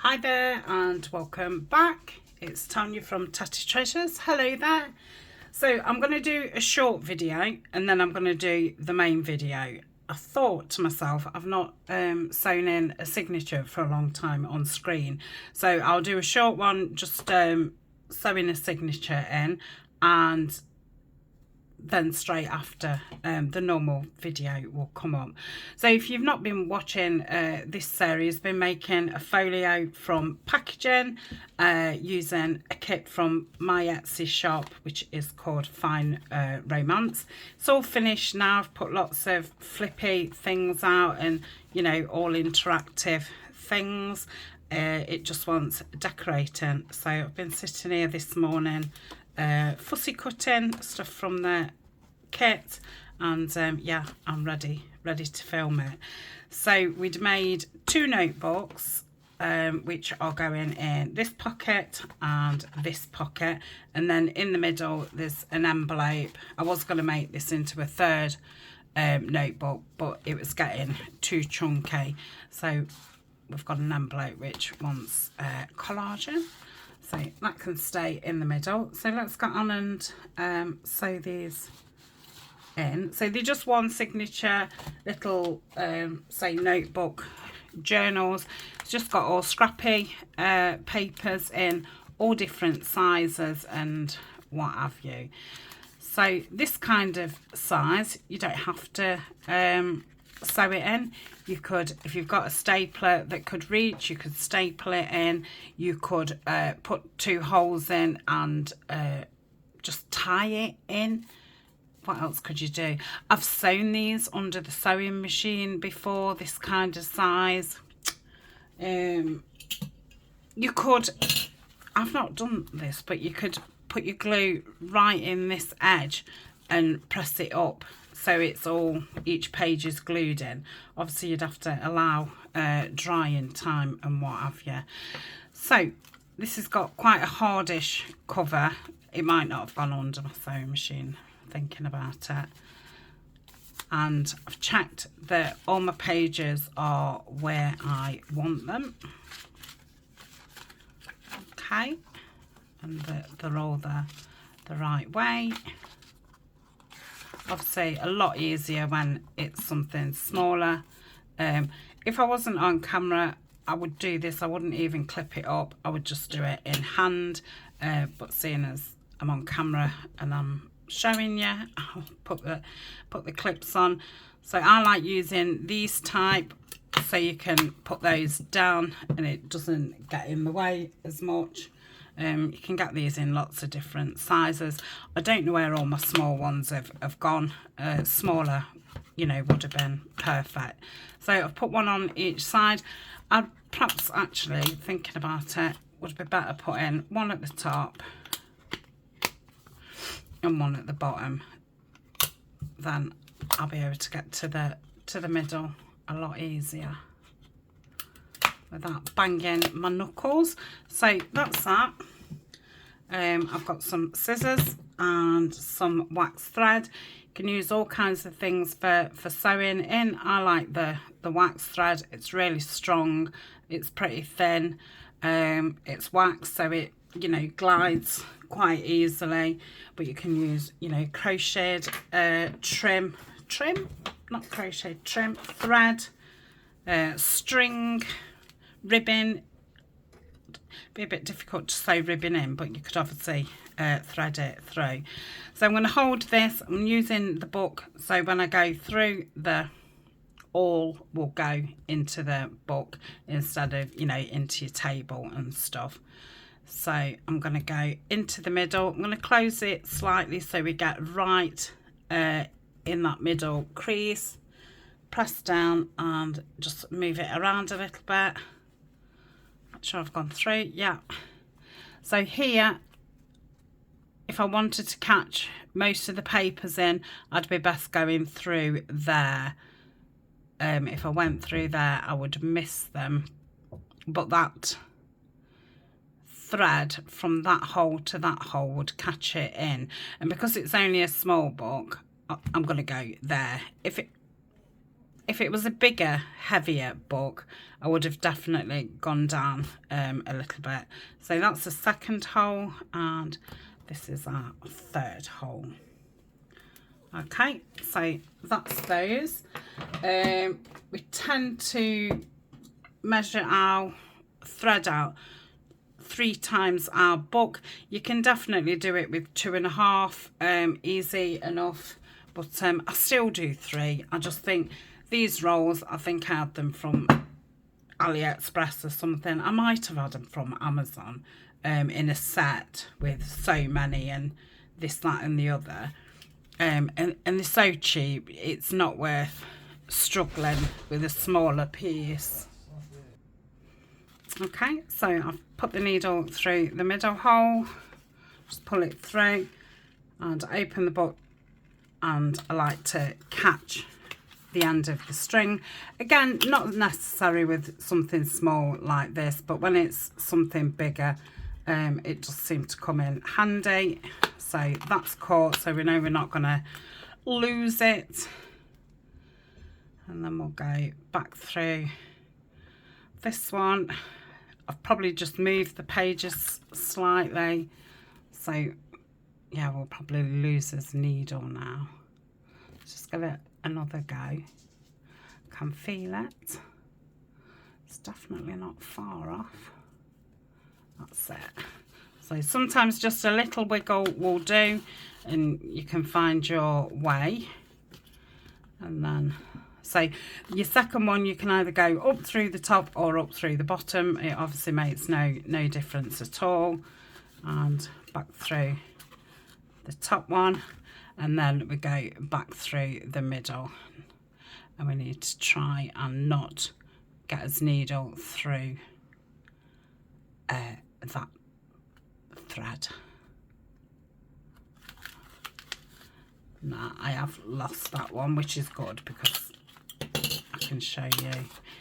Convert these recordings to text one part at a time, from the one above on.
Hi there and welcome back. It's Tania from Tatty Treasures. Hello there. So I'm going to do a short video and then I'm going to do the main video. I thought to myself, I've not sewn in a signature for a long time on screen. So I'll do a short one, just sewing a signature in, and then straight after the normal video will come up. So if you've not been watching this series, been making a folio from packaging using a kit from my Etsy shop, which is called Fine Romance. It's all finished now. I've put lots of flippy things out and, you know, all interactive things. It just wants decorating. So I've been sitting here this morning fussy cutting stuff from the kit, and yeah, I'm ready to film it. So we'd made 2 notebooks which are going in this pocket and this pocket, and then in the middle there's an envelope. I was going to make this into a third notebook, but it was getting too chunky, so we've got an envelope which wants collaging. So that can stay in the middle. So let's get on and sew these in. So they're just one signature little, say, notebook journals. It's just got all scrappy papers in all different sizes and what have you. So this kind of size, you don't have to sew it in. You could, if you've got a stapler that could reach, you could staple it in. You could put 2 holes in and just tie it in. What else could you do? I've sewn these under the sewing machine before, this kind of size. You could, I've not done this, but you could put your glue right in this edge and press it up, so it's all, each page is glued in. Obviously you'd have to allow drying time and what have you. So this has got quite a hardish cover. It might not have gone under my sewing machine, thinking about it. And I've checked that all my pages are where I want them. Okay, and they're all the right way. Obviously a lot easier when it's something smaller. If I wasn't on camera, I would do this. I wouldn't even clip it up. I would just do it in hand. But seeing as I'm on camera and I'm showing you, I'll put the clips on. So I like using these type, so you can put those down and it doesn't get in the way as much. You can get these in lots of different sizes. I don't know where all my small ones have gone. Smaller, you know, would have been perfect. So I've put one on each side. I'd perhaps, actually, thinking about it, would be better putting one at the top and one at the bottom. Then I'll be able to get to the middle a lot easier without banging my knuckles. So that's that. I've got some scissors and some wax thread. You can use all kinds of things for sewing in. I like the wax thread. It's really strong, it's pretty thin, it's wax, so it, you know, glides quite easily. But you can use, you know, crocheted trim, not crocheted, trim, thread, string, ribbon. Be a bit difficult to sew ribbon in, but you could obviously thread it through. So I'm going to hold this. I'm using the book, so when I go through, the all will go into the book instead of, you know, into your table and stuff. So I'm going to go into the middle. I'm going to close it slightly so we get right in that middle crease. Press down and just move it around a little bit. Make sure I've gone through. Yeah. So here, if I wanted to catch most of the papers in, I'd be best going through there. If I went through there, I would miss them. But that thread from that hole to that hole would catch it in. And because it's only a small book, I'm going to go there. If if it was a bigger, heavier book, I would have definitely gone down a little bit. So that's the second hole, and this is our third hole. Okay, so that's those. We tend to measure our thread out 3 times our book. You can definitely do it with 2.5, easy enough, but I still do 3. I just think these rolls, I think I had them from AliExpress or something. I might have had them from Amazon in a set with so many and this, that and the other. And they're so cheap, it's not worth struggling with a smaller piece. Okay, so I've put the needle through the middle hole, just pull it through and open the book, and I like to catch the end of the string. Again, not necessary with something small like this, but when it's something bigger, it just seems to come in handy. So that's caught, so we know we're not going to lose it. And then we'll go back through this one. I've probably just moved the pages slightly, so yeah, we'll probably lose this needle now. Let's just give it another go. Can feel it. It's definitely not far off. That's it. So sometimes just a little wiggle will do, and you can find your way. And then, so your second one, you can either go up through the top or up through the bottom. It obviously makes no difference at all. And back through the top one, and then we go back through the middle. And we need to try and not get his needle through that thread. Nah, I have lost that one, which is good because I can show you.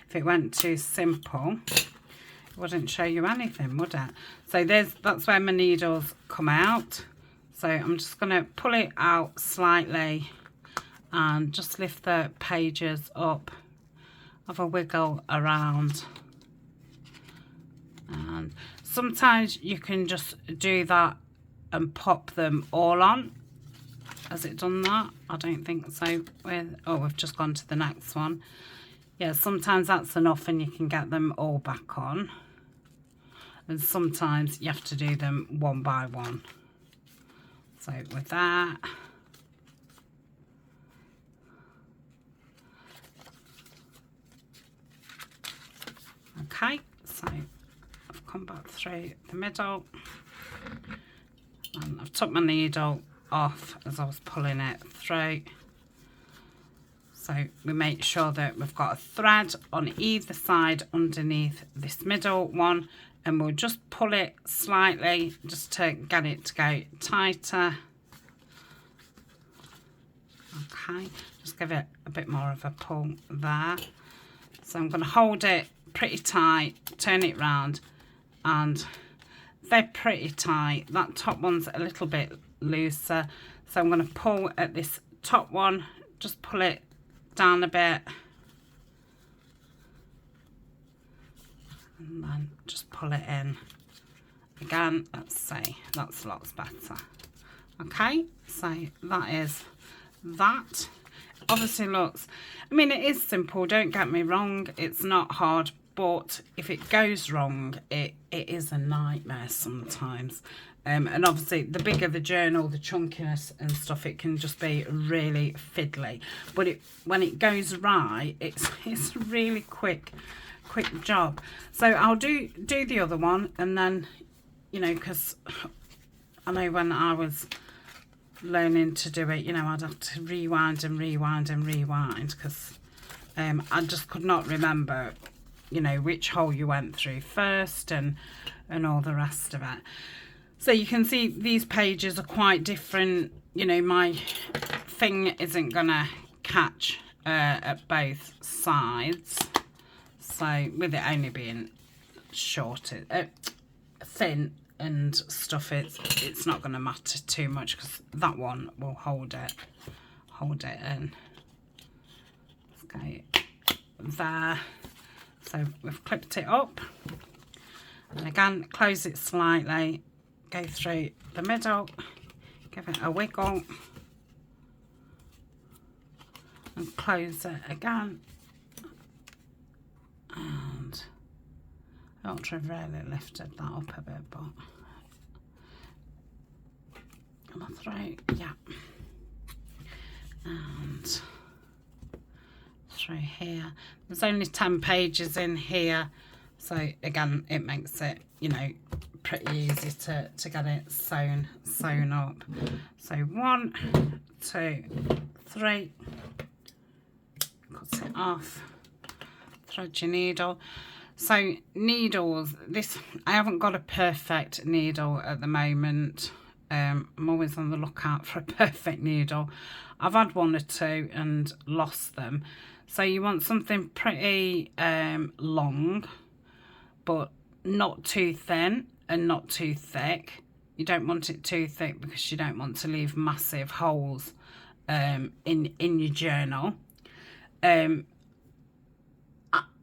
If it went too simple, it wouldn't show you anything, would it? So that's where my needles come out. So I'm just going to pull it out slightly and just lift the pages up, have a wiggle around. And sometimes you can just do that and pop them all on. Has it done that? I don't think so. Oh, we've just gone to the next one. Yeah, sometimes that's enough and you can get them all back on. And sometimes you have to do them one by one. So with that, okay, so I've come back through the middle and I've took my needle off as I was pulling it through. So we make sure that we've got a thread on either side underneath this middle one, and we'll just pull it slightly just to get it to go tighter. Okay, just give it a bit more of a pull there. So I'm going to hold it pretty tight, turn it round, and they're pretty tight. That top one's a little bit looser, so I'm going to pull at this top one, just pull it down a bit, and then just pull it in again. Let's see, that's lots better. Okay, so that is that. Obviously looks, I mean, it is simple, don't get me wrong, it's not hard, but if it goes wrong, it is a nightmare sometimes. And obviously the bigger the journal, the chunkiness and stuff, it can just be really fiddly. But when it goes right, it's a really quick job. So I'll do the other one, and then, you know, because I know when I was learning to do it, you know, I'd have to rewind and rewind and rewind, because I just could not remember, you know, which hole you went through first and all the rest of it. So you can see these pages are quite different. You know, my thing isn't gonna catch at both sides. So with it only being short, thin and stuff, it's not gonna matter too much, because that one will hold it in. Let's go there. So we've clipped it up, and again close it slightly, go through the middle, give it a wiggle and close it again. And I ought to have really lifted that up a bit, but come on through, yeah, and through here. There's only 10 pages in here, so again it makes it, you know, pretty easy to get it sewn up. So 1, 2, 3, cut it off, thread your needle. So needles, this, I haven't got a perfect needle at the moment. I'm always on the lookout for a perfect needle. I've had 1 or 2 and lost them. So you want something pretty long, but not too thin and not too thick. You don't want it too thick because you don't want to leave massive holes in your journal.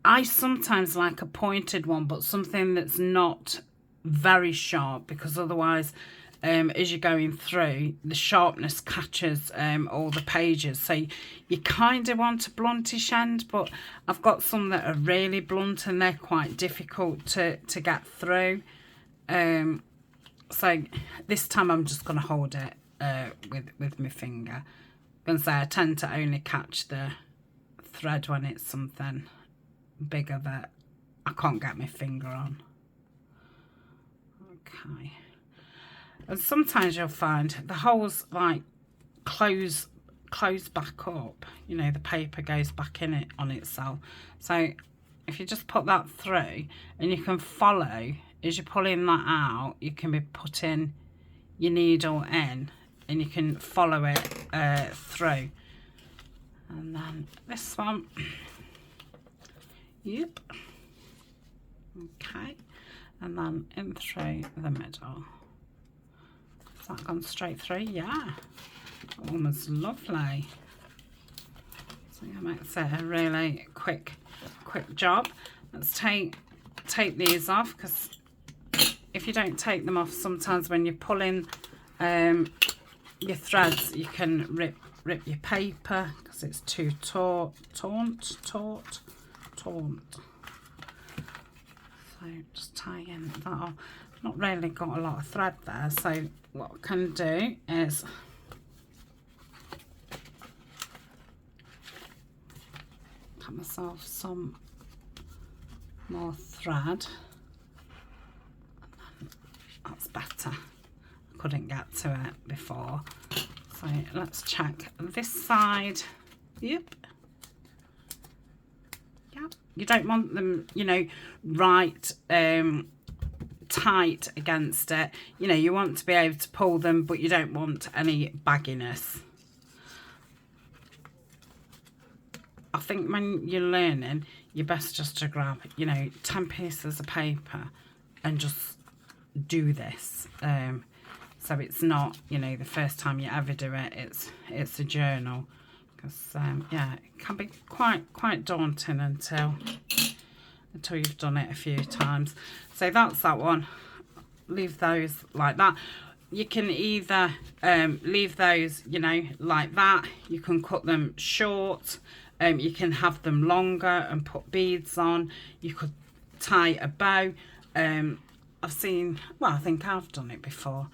I sometimes like a pointed one, but something that's not very sharp, because otherwise as you're going through, the sharpness catches all the pages. So you kind of want a bluntish end, but I've got some that are really blunt and they're quite difficult to get through. So this time I'm just going to hold it with my finger. I'm going to say I tend to only catch the thread when it's something bigger that I can't get my finger on. Okay. And sometimes you'll find the holes like close back up, you know, the paper goes back in it on itself. So if you just put that through, and you can follow as you're pulling that out, you can be putting your needle in and you can follow it through. And then this one, yep, okay, and then in through the middle. Has that gone straight through? Yeah, almost lovely. So that makes it a really quick job. Let's take these off, because if you don't take them off, sometimes when you're pulling your threads, you can rip your paper because it's too taut. So just tie in that off. Not really got a lot of thread there, so what I can do is cut myself some more thread. That's better. I couldn't get to it before. So let's check this side. Yep. Yeah. You don't want them, you know, right tight against it. You know, you want to be able to pull them, but you don't want any bagginess. I think when you're learning, you're best just to grab, you know, 10 pieces of paper and just do this. So it's not, you know, the first time you ever do it, it's a journal. Because yeah, it can be quite daunting until you've done it a few times. So that's that one. Leave those like that. You can either leave those, you know, like that. You can cut them short. You can have them longer and put beads on. You could tie a bow. I've seen, well, I think I've done it before.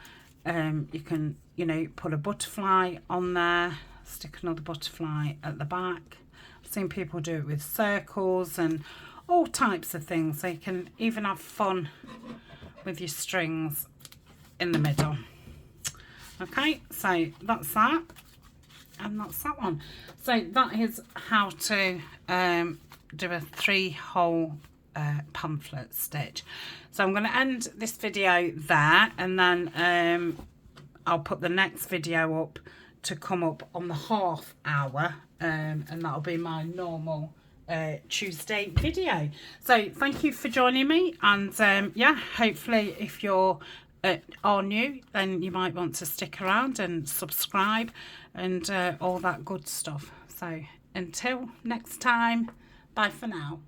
You can, you know, put a butterfly on there, stick another butterfly at the back. I've seen people do it with circles and all types of things. So you can even have fun with your strings in the middle. Okay, so that's that, and that's that one. So that is how to do a 3-hole pamphlet stitch. So I'm going to end this video there, and then I'll put the next video up to come up on the half hour, and that'll be my normal Tuesday video. So thank you for joining me, and yeah, hopefully if you're are new, then you might want to stick around and subscribe and all that good stuff. So until next time, Bye for now.